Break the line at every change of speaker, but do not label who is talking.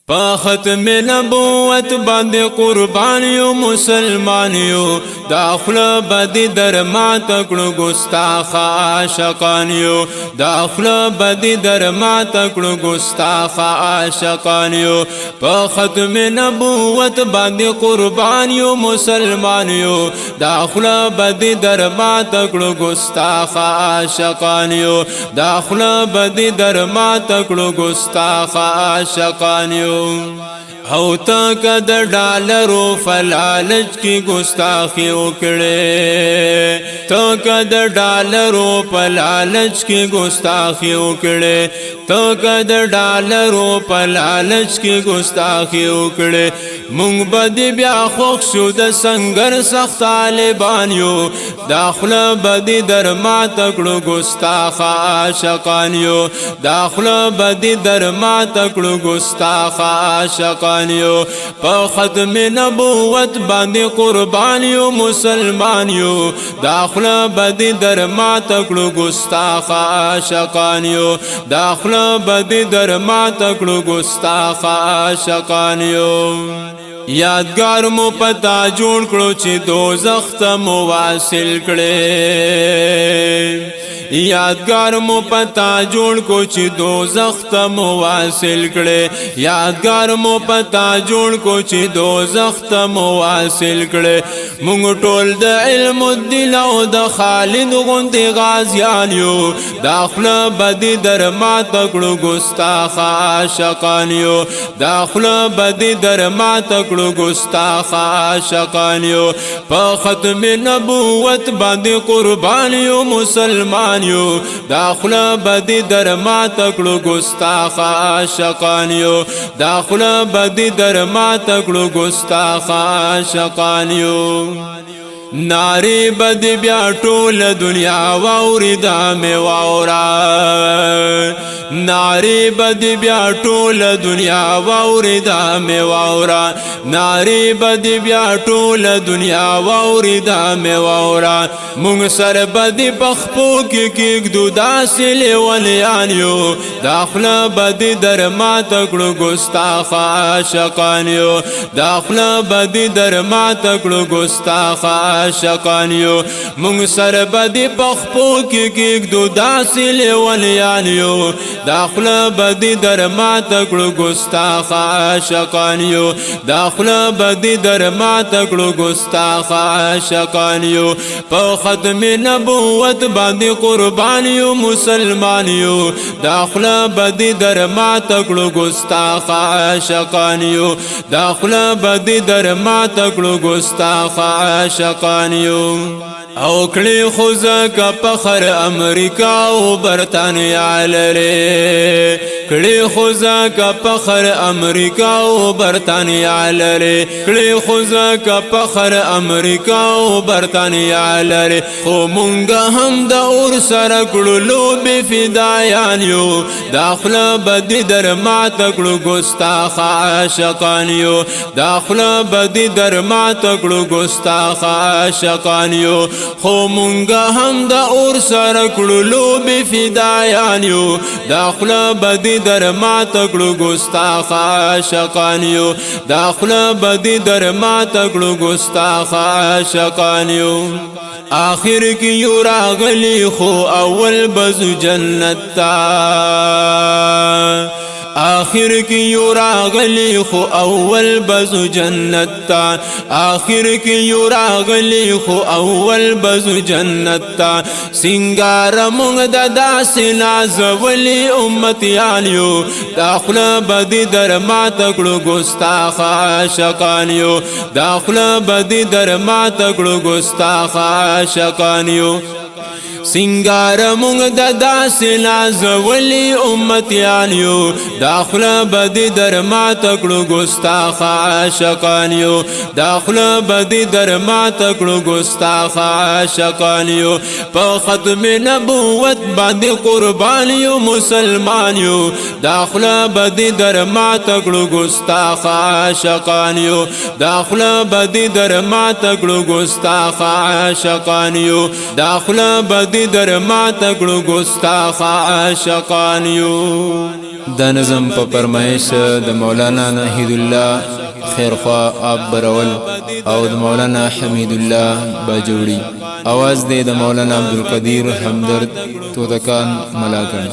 پا ختم نبوت باندې قربان یو مسلمان یو داخل بدی در ما تکړو ګستاخ عاشقان یو داخل بدی در ما تکړو ګستاخ عاشقان یو پا ختم نبوت باندې قربان یو مسلمان یو داخل بدی در ما تکړو ګستاخ عاشقان یو داخل بدی در ما تکړو ګستاخ عاشقان یو او تا کد ډالرو فلالچ کی گستاخی وکړي تا کد ډالرو فلالچ کی گستاخی وکړي تا کد ډالرو فلالچ کی گستاخی وکړي مونږ بدی بیا خوښ شو د سنگر سخت طالبان یو داخله بدی در ما تکړو ګستاخ عاشقان یو داخله بدی در ما تکړو ګستاخ عاشقان یو په ختم نبوت باندې قربان یو مسلمان یو داخله بدی در ما تکړو ګستاخ عاشقان یو داخله بدی در ما تکړو ګستاخ عاشقان یو یادگار مو پتا جوړ کړو چې دوزخ ته مو واصل کړي یادگار مو پتا جوړ کو چې دوزخ ته مو واصل کړي یادگار مو پتا جوړ کو چې دوزخ ته مو واصل کړي مونږ ټول د علم الدل او د خالد غوندې غازیان یو داخله بدی در ما تکړو ګستاخ عاشقان یو داخله بدی در ما تکړو ګستاخ عاشقان یو په ختم نبوت باندې قربان یو مسلمان یو داخله بدی در ما تکړو ګستاخ عاشقان یو داخله بدی در ما تکړو ګستاخ عاشقان یو ناری بدی بیا ټول دنیا واوردا می واورا ناری بدی بیا ټول دنیا واوردا می واورا ناری بدی بیا ټول دنیا واوردا می واورا مونږ سر بدی پخپو کې کېږدو داسې لیولیان یو داخله بدی در ما تکړو ګستاخ عاشقان یو داخله بدی در ما تکړو ګستاخ عاشقان یو مونږ سر بدی پخپو کې کېږدو داسې لیولیان یو داخله بدی در ما تکړو ګستاخ عاشقان یو داخله بدی در ما تکړو ګستاخ عاشقان یو په ختم نبوت باندې قربان یو مسلمان یو داخله بدی در ما تکړو ګستاخ عاشقان یو داخله بدی در ما تکړو ګستاخ عاشقان یو او کړي خوځه کا فخر امریکا او برتانیا لره کړي خوځه کا فخر امریکا او برتانیا لره کړي خوځه کا فخر امریکا او برتانیا لره خو مونږ هم د اور سره کړلو به فدایان یو داخله بدی در ما تکړو ګستاخ عاشقان یو داخله بدی در ما تکړو ګستاخ عاشقان یو خو مونږ هم د اور سره کړلو به فدایان یو داخله بدی در ما تکړو ګستاخ عاشقان یو داخله بدی در ما تکړو ګستاخ عاشقان یو آخر کی یو راغلی خو اول بزو جنت تا آخر کی یو راغلی خو اول بزو جنت تا آخر کی یو راغلی خو اول بزو جنت تا سنگار مونږ د داسې نازولی امتیان یو داخله بدی در ما تکړو ګستاخ عاشقان یو داخله بدی در ما تکړو ګستاخ عاشقان یو سنگار مونږ د داسې نازولی امتیان یو داخله بدی در ما تکړو ګستاخ عاشقان یو داخله بدی در ما تکړو ګستاخ عاشقان یو په ختم نبوت باندې قربان یو مسلمان یو داخله بدی در ما تکړو ګستاخ عاشقان یو داخله بدی در ما تکړو ګستاخ عاشقان یو داخله بدی در ما تکړو ګستاخ عاشقان یو دا نظم په فرمایش د مولانا ناهید الله خیرخوا آب برول او د مولانا حمید الله باجوړي आवाज دې د مولانا عبدالقدیر همدرد توتکان ملاکن